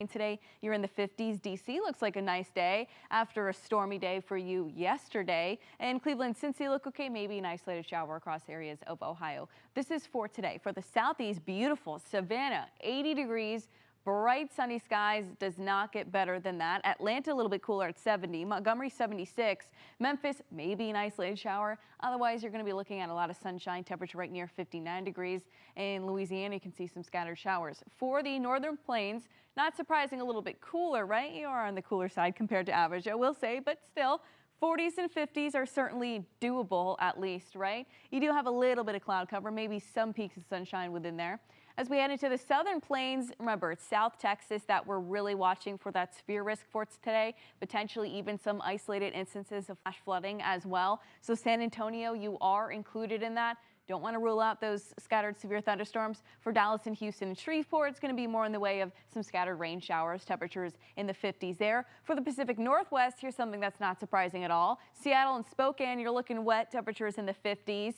Today, you're in the 50s. DC looks like a nice day after a stormy day for you yesterday. And Cleveland, Cincy look okay, maybe an isolated shower across areas of Ohio. This is for today. For the southeast, beautiful Savannah, 80 degrees. Bright sunny skies, does not get better than that. Atlanta a little bit cooler at 70. Montgomery 76. Memphis maybe an isolated shower. Otherwise you're going to be looking at a lot of sunshine, temperature right near 59 degrees. In Louisiana you can see some scattered showers. For the northern plains, not surprising, a little bit cooler, right? You are on the cooler side compared to average, I will say, but still 40s and 50s are certainly doable at least, right? You do have a little bit of cloud cover, maybe some peaks of sunshine within there. As we head into the southern plains, remember it's South Texas that we're really watching for that severe risk for today, potentially even some isolated instances of flash flooding as well. So San Antonio, you are included in that. Don't want to rule out those scattered severe thunderstorms. For Dallas and Houston and Shreveport, it's going to be more in the way of some scattered rain showers, temperatures in the 50s there. For the Pacific Northwest, here's something that's not surprising at all. Seattle and Spokane, you're looking wet, temperatures in the 50s.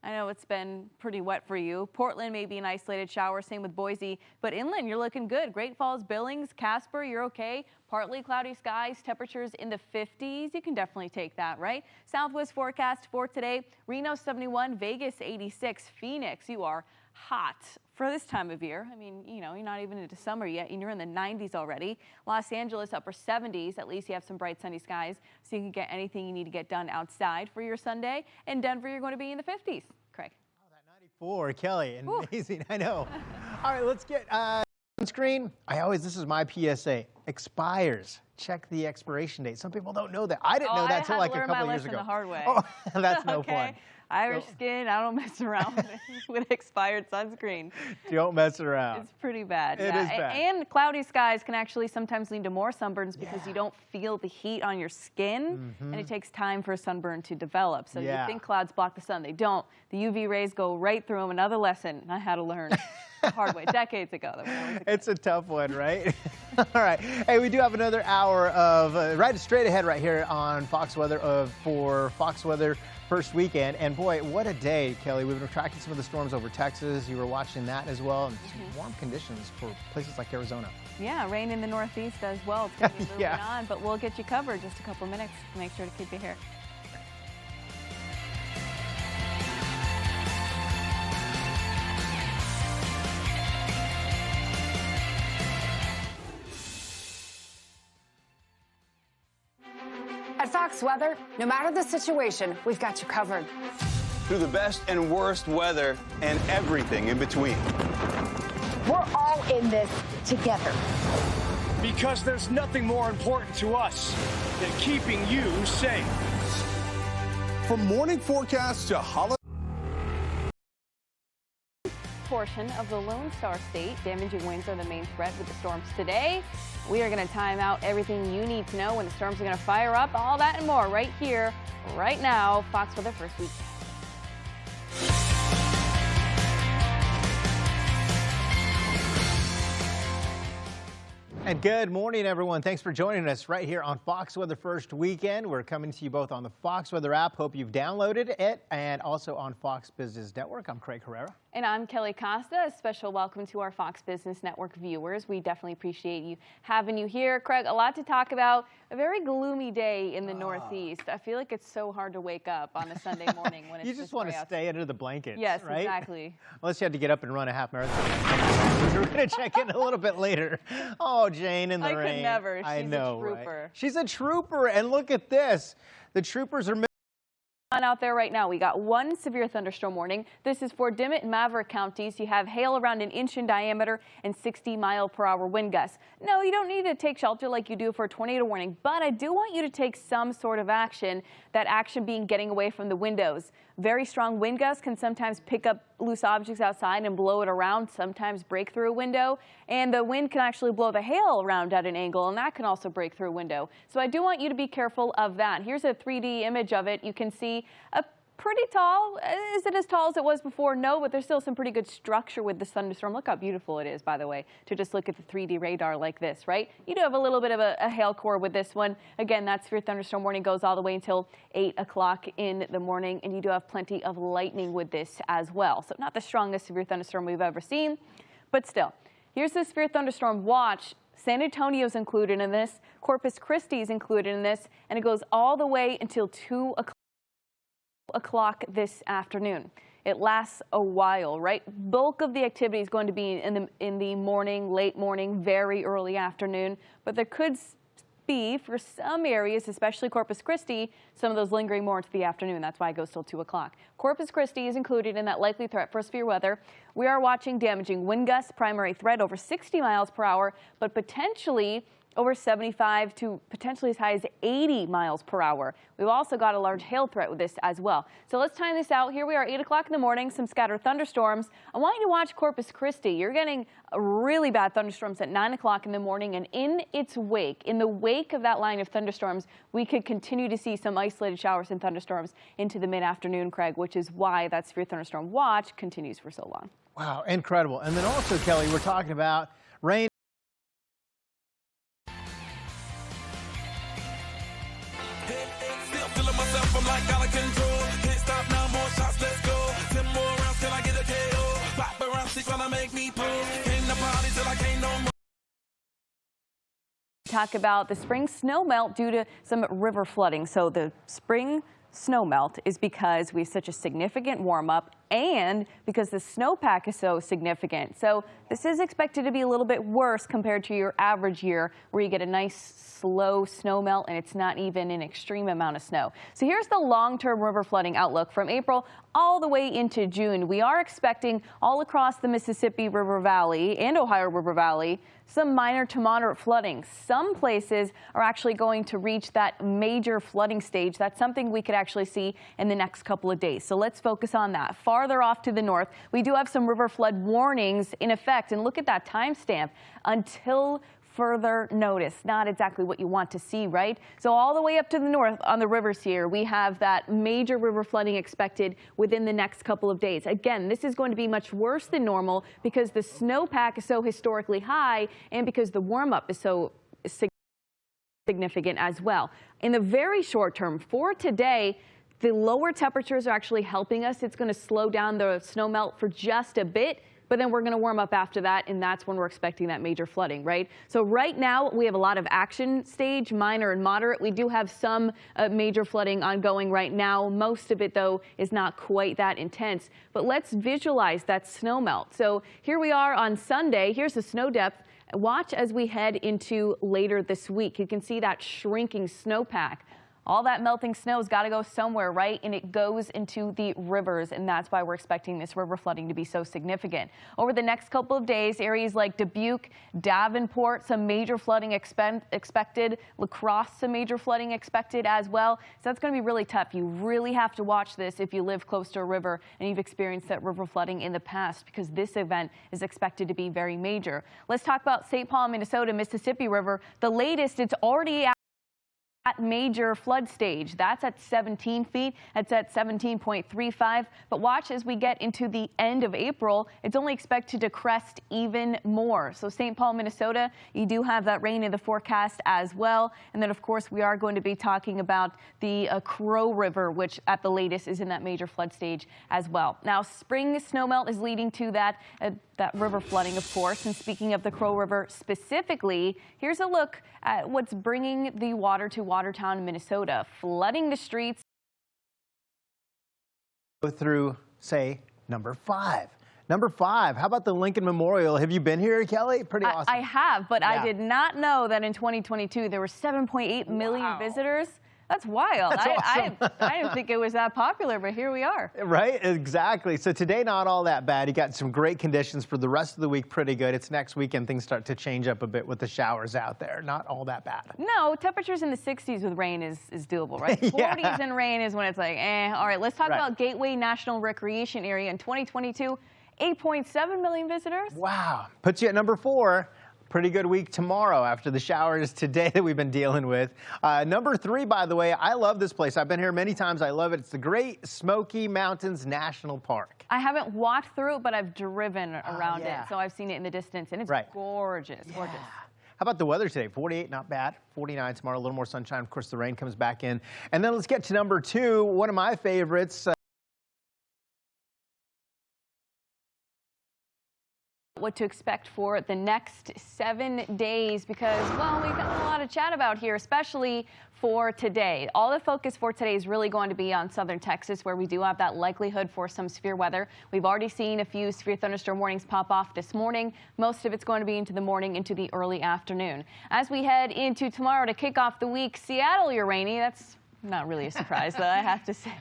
I know it's been pretty wet for you. Portland may be an isolated shower, same with Boise, but inland you're looking good. Great Falls, Billings, Casper, you're okay. Partly cloudy skies, temperatures in the 50s. You can definitely take that, right? Southwest forecast for today, Reno 71, Vegas 86, Phoenix, you are hot for this time of year. I mean, you know, you're not even into summer yet and you're in the 90s already. Los Angeles upper 70s, at least you have some bright sunny skies so you can get anything you need to get done outside for your Sunday. In Denver, you're going to be in the 50s. Craig. Oh, that 94, Kelly, amazing. Ooh. I know. All right, let's get sunscreen. This is my PSA, expires. Check the expiration date. Some people don't know that. I didn't know that until like a couple of years ago. The hard way. Oh, that's no fun. Irish skin, I don't mess around with expired sunscreen. Don't mess around. It's pretty bad. It is bad. And cloudy skies can actually sometimes lead to more sunburns because you don't feel the heat on your skin, and it takes time for a sunburn to develop. So you think clouds block the sun. They don't. The UV rays go right through them. Another lesson I had to learn the hard way decades ago. It's a tough one, right? All right. Hey, we do have another hour of right straight ahead right here on Fox Weather for Fox Weather first weekend. And boy, what a day, Kelly. We've been tracking some of the storms over Texas. You were watching that as well. And some warm conditions for places like Arizona. Yeah, rain in the Northeast as well. It's going to be moving on, but we'll get you covered just a couple minutes. Make sure to keep you here. At Fox Weather, no matter the situation, we've got you covered. Through the best and worst weather and everything in between. We're all in this together. Because there's nothing more important to us than keeping you safe. From morning forecasts to holiday portion of the Lone Star State. Damaging winds are the main threat with the storms today. We are going to time out everything you need to know when the storms are going to fire up. All that and more right here, right now. Fox Weather first week. And good morning, everyone. Thanks for joining us right here on Fox Weather First Weekend. We're coming to you both on the Fox Weather app. Hope you've downloaded it, and also on Fox Business Network. I'm Craig Herrera. And I'm Kelly Costa. A special welcome to our Fox Business Network viewers. We definitely appreciate having you here. Craig, a lot to talk about. A very gloomy day in the Northeast. I feel like it's so hard to wake up on a Sunday morning when it's you just want to stay under the blankets, yes, right? Exactly. Unless you had to get up and run a half marathon. We're going to check in a little bit later. Oh, Jane in the rain. I could never. She's I know, a trooper. Right? She's a trooper, and look at this. The troopers are out there right now. We got one severe thunderstorm warning. This is for Dimmitt and Maverick counties. You have hail around an inch in diameter and 60-mile-per-hour wind gusts. No, you don't need to take shelter like you do for a tornado warning, but I do want you to take some sort of action, that action being getting away from the windows. Very strong wind gusts can sometimes pick up loose objects outside and blow it around, sometimes break through a window, and the wind can actually blow the hail around at an angle, and that can also break through a window. So I do want you to be careful of that. Here's a 3D image of it. You can see a pretty tall. Is it as tall as it was before? No, but there's still some pretty good structure with this thunderstorm. Look how beautiful it is, by the way, to just look at the 3D radar like this, right? You do have a little bit of a hail core with this one. Again, that severe thunderstorm warning goes all the way until 8 o'clock in the morning, and you do have plenty of lightning with this as well. So not the strongest severe thunderstorm we've ever seen, but still. Here's the severe thunderstorm watch. San Antonio's included in this, Corpus Christi is included in this, and it goes all the way until 2 o'clock this afternoon. It lasts a while, right? Bulk of the activity is going to be in the morning, late morning, very early afternoon, but there could be, for some areas, especially Corpus Christi, some of those lingering more into the afternoon. That's why it goes till 2 o'clock. Corpus Christi is included in that likely threat for severe weather. We are watching damaging wind gusts, primary threat over 60 miles per hour, but potentially over 75 to potentially as high as 80 miles per hour. We've also got a large hail threat with this as well. So let's time this out. Here we are, 8 o'clock in the morning, some scattered thunderstorms. I want you to watch Corpus Christi. You're getting really bad thunderstorms at 9 o'clock in the morning, and in the wake of that line of thunderstorms, we could continue to see some isolated showers and thunderstorms into the mid-afternoon, Craig, which is why that severe thunderstorm watch continues for so long. Wow, incredible. And then also, Kelly, we're talking about rain. I'm like out of control. Can't stop now, more shots, let's go. 10 more rounds till I get a KO. Pop around 6 trying to make me pull. Came to party till I can't no more. Talk about the spring snow melt due to some river flooding. So the spring snow melt is because we have such a significant warm up and because the snowpack is so significant. So this is expected to be a little bit worse compared to your average year where you get a nice slow snow melt and it's not even an extreme amount of snow. So here's the long-term river flooding outlook from April all the way into June. We are expecting all across the Mississippi River Valley and Ohio River Valley some minor to moderate flooding. Some places are actually going to reach that major flooding stage. That's something we could actually see in the next couple of days. So let's focus on that. Farther off to the north, we do have some river flood warnings in effect. And look at that timestamp, until further notice. Not exactly what you want to see, right? So all the way up to the north on the rivers here, we have that major river flooding expected within the next couple of days. Again, this is going to be much worse than normal because the snowpack is so historically high and because the warm-up is so significant as well. In the very short term, for today, the lower temperatures are actually helping us. It's going to slow down the snow melt for just a bit, but then we're going to warm up after that, and that's when we're expecting that major flooding, right? So right now, we have a lot of action stage, minor and moderate. We do have some major flooding ongoing right now. Most of it, though, is not quite that intense. But let's visualize that snow melt. So here we are on Sunday. Here's the snow depth. Watch as we head into later this week. You can see that shrinking snowpack. All that melting snow's got to go somewhere, right? And it goes into the rivers, and that's why we're expecting this river flooding to be so significant. Over the next couple of days, areas like Dubuque, Davenport, some major flooding expected. La Crosse, some major flooding expected as well. So that's going to be really tough. You really have to watch this if you live close to a river and you've experienced that river flooding in the past, because this event is expected to be very major. Let's talk about St. Paul, Minnesota, Mississippi River. The latest, it's already at major flood stage. That's at 17 feet. That's at 17.35. But watch as we get into the end of April, it's only expected to crest even more. So St. Paul, Minnesota, you do have that rain in the forecast as well. And then, of course, we are going to be talking about the Crow River, which at the latest is in that major flood stage as well. Now, spring snowmelt is leading to that river flooding, of course. And speaking of the Crow River specifically, here's a look at what's bringing the water to Watertown, Minnesota, flooding the streets. Go through, say, number 5. Number 5, how about the Lincoln Memorial? Have you been here, Kelly? Pretty awesome. I have, but yeah. I did not know that in 2022 there were 7.8 million visitors. That's wild. That's awesome. I didn't think it was that popular, but here we are. Right, exactly. So today, not all that bad. You got some great conditions for the rest of the week, pretty good. It's next weekend things start to change up a bit with the showers out there. Not all that bad. No, temperatures in the 60s with rain is doable, right? Yeah. 40s and rain is when it's like, All right, let's talk about Gateway National Recreation Area in 2022. 8.7 million visitors. Wow. Puts you at number 4. Pretty good week tomorrow after the showers today that we've been dealing with. Number 3, by the way, I love this place. I've been here many times. I love it. It's the Great Smoky Mountains National Park. I haven't walked through it, but I've driven around it. So I've seen it in the distance, and it's gorgeous, gorgeous. How about the weather today? 48, not bad. 49 tomorrow, a little more sunshine. Of course, the rain comes back in. And then let's get to number 2, one of my favorites. what to expect for the next 7 days because, well, we've got a lot of chat about here, especially for today. All the focus for today is really going to be on southern Texas, where we do have that likelihood for some severe weather. We've already seen a few severe thunderstorm warnings pop off this morning. Most of it's going to be into the morning, into the early afternoon. As we head into tomorrow to kick off the week, Seattle, you're rainy. That's not really a surprise, though, I have to say.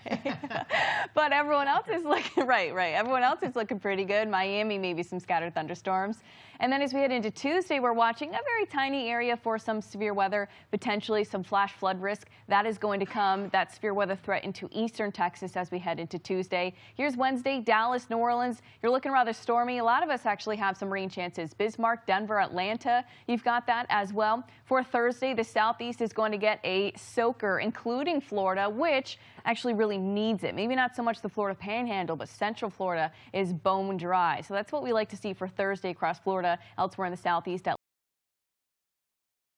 But everyone else is looking right. Everyone else is looking pretty good. Miami, maybe some scattered thunderstorms. And then as we head into Tuesday, we're watching a very tiny area for some severe weather, potentially some flash flood risk. That is going to come, that severe weather threat, into eastern Texas as we head into Tuesday. Here's Wednesday, Dallas, New Orleans. You're looking rather stormy. A lot of us actually have some rain chances. Bismarck, Denver, Atlanta, you've got that as well. For Thursday, the southeast is going to get a soaker, including Florida, which actually really needs it. Maybe not so much the Florida Panhandle, but Central Florida is bone dry. So that's what we like to see for Thursday across Florida. Elsewhere in the southeast,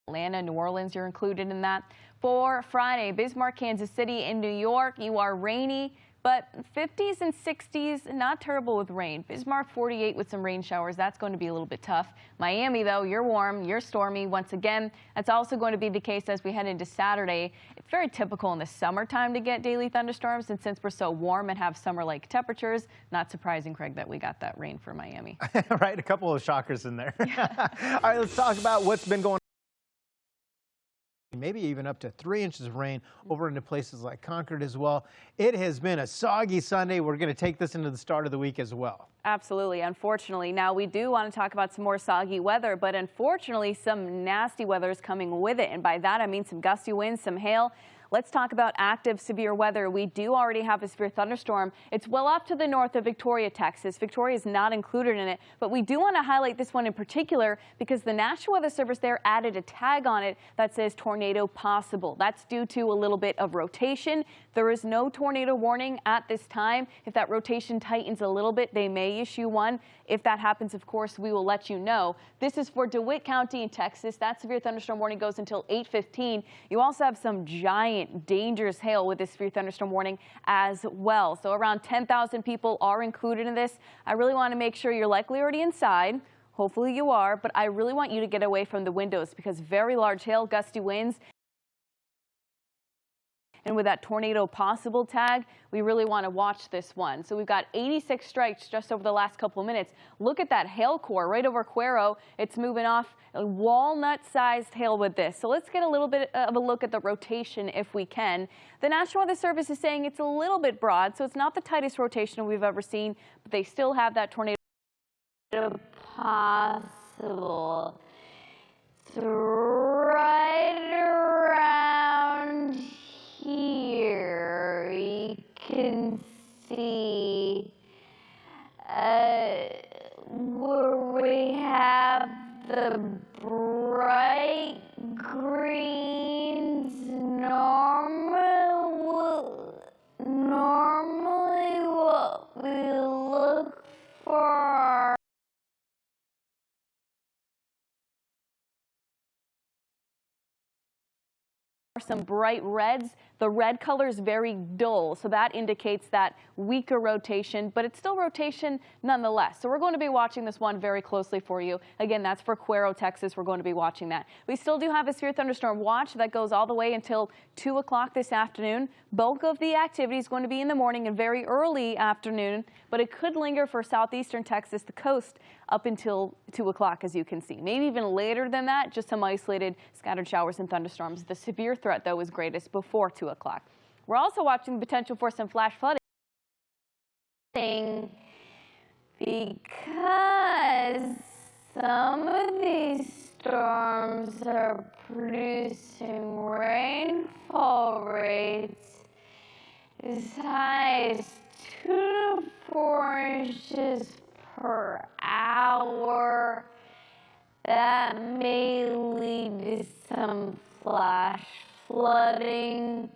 Atlanta, New Orleans, you're included in that. For Friday, Bismarck, Kansas City, and New York, you are rainy, but 50s and 60s, not terrible with rain. Bismarck 48 with some rain showers. That's going to be a little bit tough. Miami, though, you're warm, you're stormy once again. That's also going to be the case as we head into Saturday. It's very typical in the summertime to get daily thunderstorms, and since we're so warm and have summer-like temperatures, not surprising, Craig, that we got that rain for Miami. Right, a couple of shockers in there. Yeah. All right, let's talk about what's been going on. Maybe even up to 3 inches of rain over into places like Concord as well. It has been a soggy Sunday. We're going to take this into the start of the week as well. Absolutely, unfortunately. Now, we do want to talk about some more soggy weather, but unfortunately, some nasty weather is coming with it. And by that, I mean some gusty winds, some hail. Let's talk about active severe weather. We do already have a severe thunderstorm. It's well off to the north of Victoria, Texas. Victoria is not included in it, but we do want to highlight this one in particular because the National Weather Service there added a tag on it that says tornado possible. That's due to a little bit of rotation. There is no tornado warning at this time. If that rotation tightens a little bit, they may issue one. If that happens, of course, we will let you know. This is for DeWitt County in Texas. That severe thunderstorm warning goes until 8:15. You also have some giant, dangerous hail with this severe thunderstorm warning as well. So around 10,000 people are included in this. I really want to make sure you're likely already inside. Hopefully you are, but I really want you to get away from the windows because very large hail, gusty winds. And with that tornado possible tag, we really want to watch this one. So we've got 86 strikes just over the last couple of minutes. Look at that hail core right over Cuero. It's moving off a walnut-sized hail with this. So let's get a little bit of a look at the rotation if we can. The National Weather Service is saying it's a little bit broad, so it's not the tightest rotation we've ever seen, but they still have that tornado possible. It's right around here. You can see where we have the bright greens. Normally what we look for some bright reds. The red color is very dull, so that indicates that weaker rotation, but it's still rotation nonetheless. So we're going to be watching this one very closely for you. Again, that's for Cuero, Texas. We're going to be watching that. We still do have a severe thunderstorm watch that goes all the way until 2 o'clock this afternoon. Bulk of the activity is going to be in the morning and very early afternoon, but it could linger for southeastern Texas, the coast, up until 2 o'clock, as you can see. Maybe even later than that, just some isolated scattered showers and thunderstorms. The severe threat, though, is greatest before 2 o'clock. We're also watching the potential for some flash flooding because some of these storms are producing rainfall rates as high as 2 to 4 inches per hour. That may lead to some flash flooding.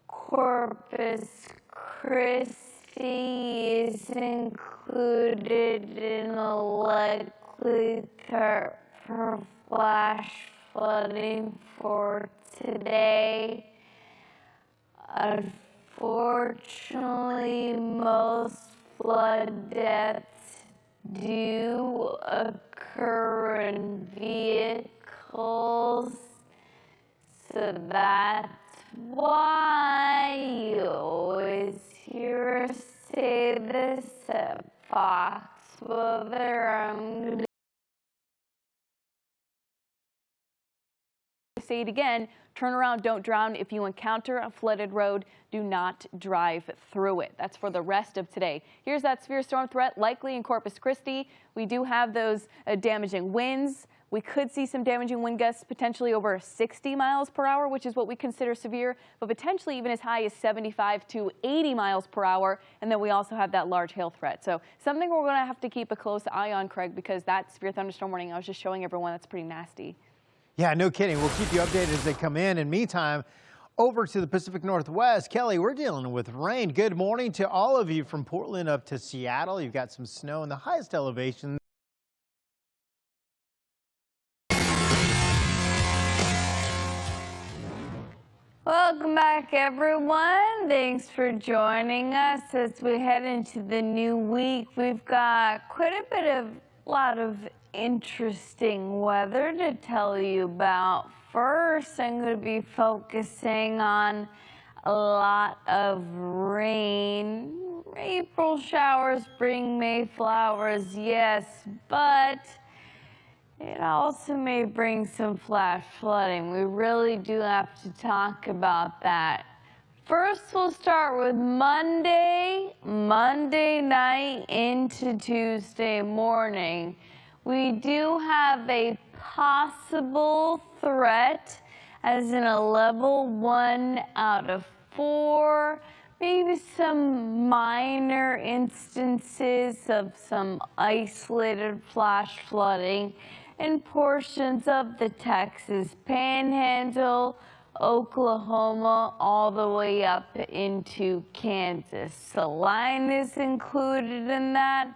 Corpus Christi is included in a likely threat for flash flooding for today. Unfortunately, most flood deaths do occur in vehicles, so that's why you always hear us say this at Fox Weather. I'm gonna say it again, turn around, don't drown. If you encounter a flooded road, do not drive through it. That's for the rest of today. Here's that severe storm threat likely in Corpus Christi. We do have those damaging winds. We could see some damaging wind gusts potentially over 60 miles per hour, which is what we consider severe, but potentially even as high as 75 to 80 miles per hour. And then we also have that large hail threat. So something we're going to have to keep a close eye on, Craig, because that severe thunderstorm warning I was just showing everyone, that's pretty nasty. Yeah, no kidding. We'll keep you updated as they come in. In the meantime, over to the Pacific Northwest. Kelly, we're dealing with rain. Good morning to all of you from Portland up to Seattle. You've got some snow in the highest elevation. Welcome back, everyone. Thanks for joining us as we head into the new week. We've got quite a lot of interesting weather to tell you about. First, I'm going to be focusing on a lot of rain. April showers bring May flowers, yes, but it also may bring some flash flooding. We really do have to talk about that. First, we'll start with Monday night into Tuesday morning. We do have a possible threat as in a level 1 out of 4. Maybe some minor instances of some isolated flash flooding in portions of the Texas Panhandle, Oklahoma, all the way up into Kansas. Salina is included in that.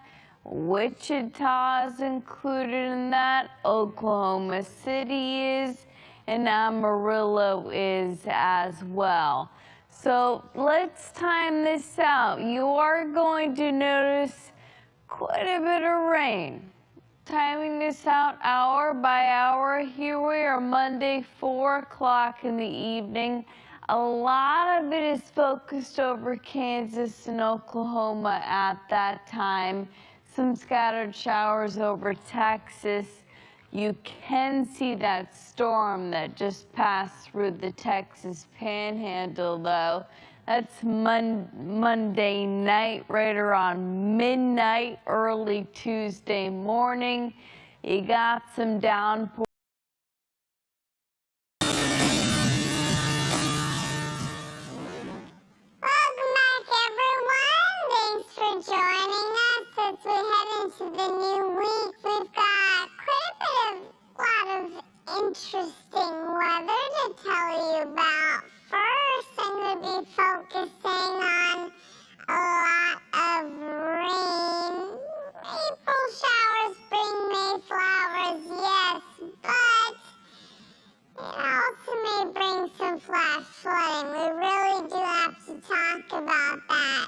Wichita is included in that. Oklahoma City is, and Amarillo is as well. So let's time this out. You are going to notice quite a bit of rain. Timing this out hour by hour, here we are Monday, 4 o'clock in the evening. A lot of it is focused over Kansas and Oklahoma at that time. Some scattered showers over Texas. You can see that storm that just passed through the Texas Panhandle, though. That's Monday night, right around midnight, early Tuesday morning. You got some downpour. Welcome back, everyone. Thanks for joining us as we head into the new week. We've got quite a lot of interesting weather to tell you about. First, I'm going to be focusing on a lot of rain. April showers bring May flowers, yes, but it also may bring some flash flooding. We really do have to talk about that.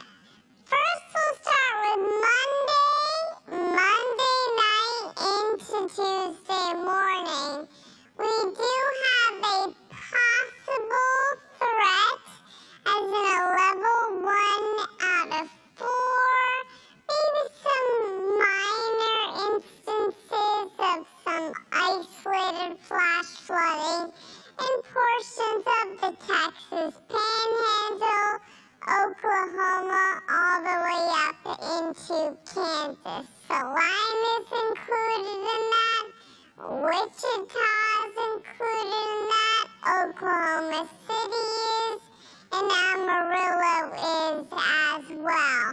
First, we'll start with Monday night into Tuesday morning. We do have a possible threat as in a level 1 out of 4. Maybe some minor instances of some isolated flash flooding in portions of the Texas Panhandle, Oklahoma, all the way up into Kansas. Salina is included in that. Wichita is included in that. Oklahoma City is, and Amarillo is as well.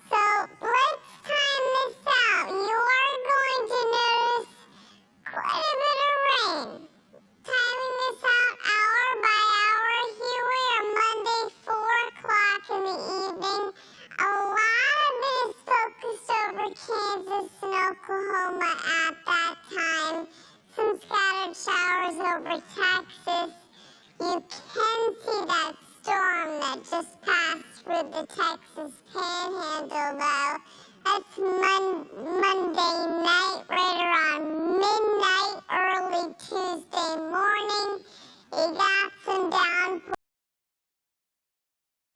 So let's time this out. You are going to notice quite a bit of rain. Timing this out hour by hour, here we are Monday, 4 o'clock in the evening. A lot of it is focused over Kansas and Oklahoma at that time. Some scattered showers over Texas. You can see that storm that just passed through the Texas Panhandle, though. It's Monday night, right around midnight, early Tuesday morning. You got some downpours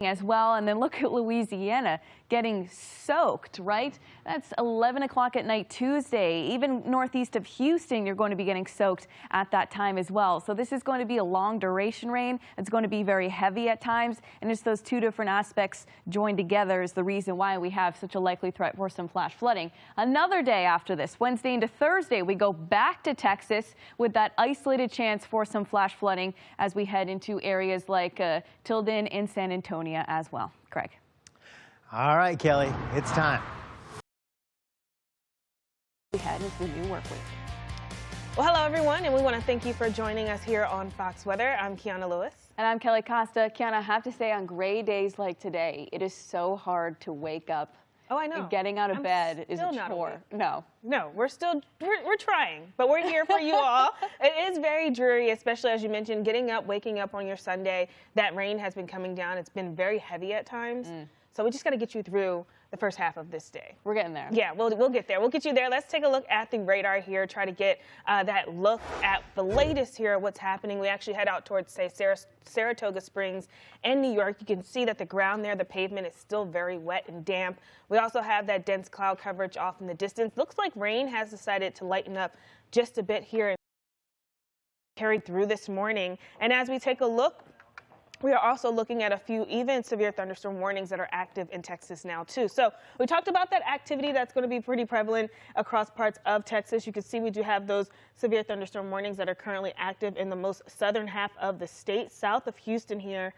as well. And then look at Louisiana getting soaked, right? That's 11 o'clock at night Tuesday. Even northeast of Houston, you're going to be getting soaked at that time as well. So this is going to be a long duration rain. It's going to be very heavy at times. And it's those two different aspects joined together is the reason why we have such a likely threat for some flash flooding. Another day after this, Wednesday into Thursday, we go back to Texas with that isolated chance for some flash flooding as we head into areas like Tilden and San Antonio as well. Craig. All right, Kelly, it's time. We head into the new work week. Well, hello, everyone, and we want to thank you for joining us here on Fox Weather. I'm Kiyana Lewis. And I'm Kelly Costa. Kiyana, I have to say, on gray days like today, it is so hard to wake up. Oh, I know. And getting out of bed is a chore. No, we're trying, but we're here for you all. It is very dreary, especially as you mentioned, getting up, waking up on your Sunday. That rain has been coming down. It's been very heavy at times. So we just got to get you through the first half of this day. We're getting there. Yeah, we'll get there. We'll get you there. Let's take a look at the radar here, try to get that look at the latest here of what's happening. We actually head out towards, say, Saratoga Springs and New York. You can see that the ground there, the pavement is still very wet and damp. We also have that dense cloud coverage off in the distance. Looks like rain has decided to lighten up just a bit here and carried through this morning. And as we take a look, we are also looking at a few even severe thunderstorm warnings that are active in Texas now, too. So we talked about that activity that's going to be pretty prevalent across parts of Texas. You can see we do have those severe thunderstorm warnings that are currently active in the most southern half of the state, south of Houston here.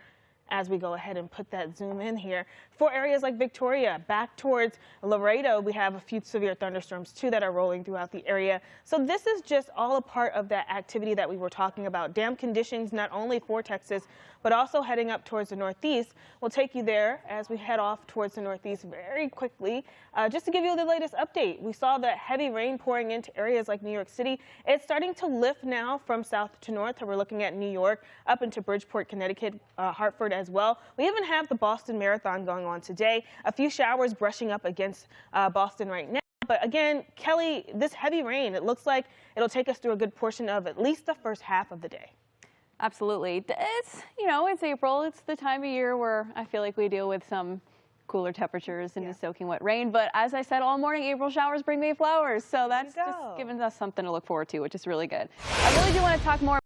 As we go ahead and put that zoom in here. For areas like Victoria, back towards Laredo, we have a few severe thunderstorms, too, that are rolling throughout the area. So this is just all a part of that activity that we were talking about. Damp conditions not only for Texas, but also heading up towards the northeast. We'll take you there as we head off towards the northeast very quickly. Just to give you the latest update, we saw that heavy rain pouring into areas like New York City. It's starting to lift now from south to north. We're looking at New York, up into Bridgeport, Connecticut, Hartford as well. We even have the Boston Marathon going on today. A few showers brushing up against Boston right now. But again, Kelly, this heavy rain, it looks like it'll take us through a good portion of at least the first half of the day. Absolutely. It's, it's April. It's the time of year where I feel like we deal with some cooler temperatures and soaking wet rain. But as I said all morning, April showers bring May flowers. So that's just giving us something to look forward to, which is really good. I really do want to talk more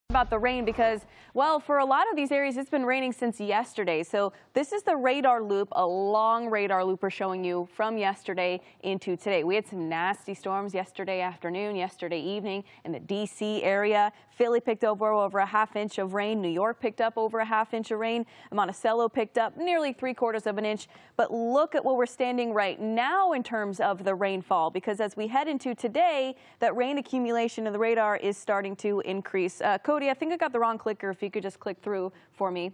about the rain because, well, for a lot of these areas, it's been raining since yesterday. So this is the radar loop, a long radar loop we're showing you from yesterday into today. We had some nasty storms yesterday afternoon, yesterday evening in the D.C. area. Philly picked up over a half inch of rain. New York picked up over a half inch of rain. Monticello picked up nearly 3/4 of an inch. But look at where we're standing right now in terms of the rainfall, because as we head into today, that rain accumulation in the radar is starting to increase. Cody, I think I got the wrong clicker. If you could just click through for me.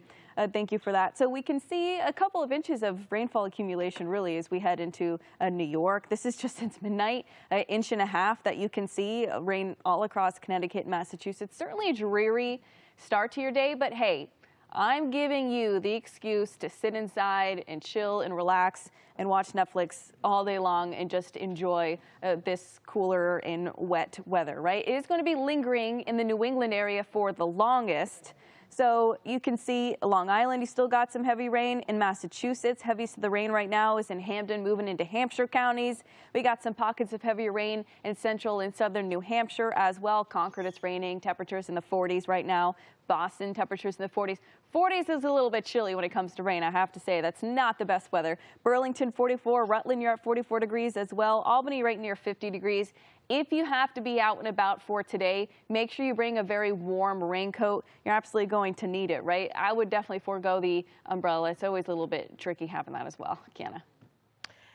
Thank you for that. So we can see a couple of inches of rainfall accumulation really as we head into New York. This is just since midnight, an inch and a half that you can see rain all across Connecticut and Massachusetts. Certainly a dreary start to your day, but hey, I'm giving you the excuse to sit inside and chill and relax and watch Netflix all day long and just enjoy this cooler and wet weather, right? It is going to be lingering in the New England area for the longest. So you can see Long Island, you still got some heavy rain. In Massachusetts, heaviest of the rain right now is in Hampden, moving into Hampshire counties. We got some pockets of heavier rain in central and southern New Hampshire as well. Concord, it's raining, temperatures in the 40s right now. Boston, temperatures in the 40s. 40s is a little bit chilly when it comes to rain, I have to say. That's not the best weather. Burlington, 44. Rutland, you're at 44 degrees as well. Albany, right near 50 degrees. If you have to be out and about for today, make sure you bring a very warm raincoat. You're absolutely going to need it, right? I would definitely forego the umbrella. It's always a little bit tricky having that as well. Kiyana.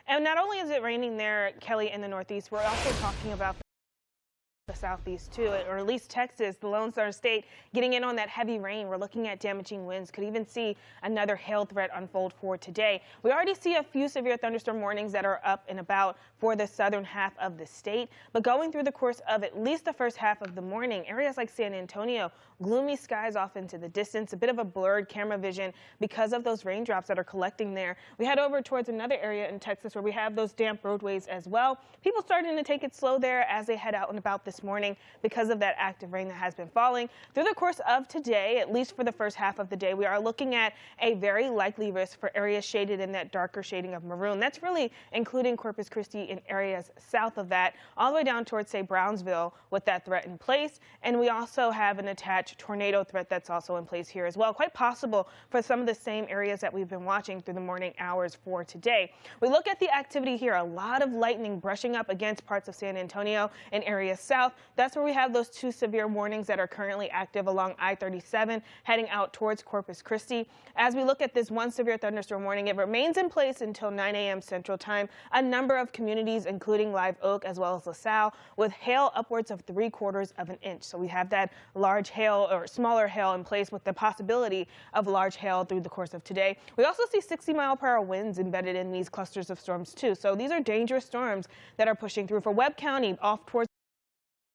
And not only is it raining there, Kelly, in the Northeast, we're also talking about the southeast too, or at least Texas, the Lone Star State, getting in on that heavy rain. We're looking at damaging winds. Could even see another hail threat unfold for today. We already see a few severe thunderstorm warnings that are up and about for the southern half of the state. But going through the course of at least the first half of the morning, areas like San Antonio, gloomy skies off into the distance, a bit of a blurred camera vision because of those raindrops that are collecting there. We head over towards another area in Texas where we have those damp roadways as well. People starting to take it slow there as they head out and about this morning because of that active rain that has been falling. Through the course of today, at least for the first half of the day, we are looking at a very likely risk for areas shaded in that darker shading of maroon. That's really including Corpus Christi and areas south of that, all the way down towards, say, Brownsville with that threat in place. And we also have an attached tornado threat that's also in place here as well. Quite possible for some of the same areas that we've been watching through the morning hours for today. We look at the activity here, a lot of lightning brushing up against parts of San Antonio and areas south. That's where we have those two severe warnings that are currently active along I-37 heading out towards Corpus Christi. As we look at this one severe thunderstorm warning, it remains in place until 9 a.m. Central Time. A number of communities, including Live Oak as well as LaSalle, with hail upwards of 3/4 of an inch. So we have that large hail or smaller hail in place with the possibility of large hail through the course of today. We also see 60-mile-per-hour winds embedded in these clusters of storms too. So these are dangerous storms that are pushing through. For Webb County, off towards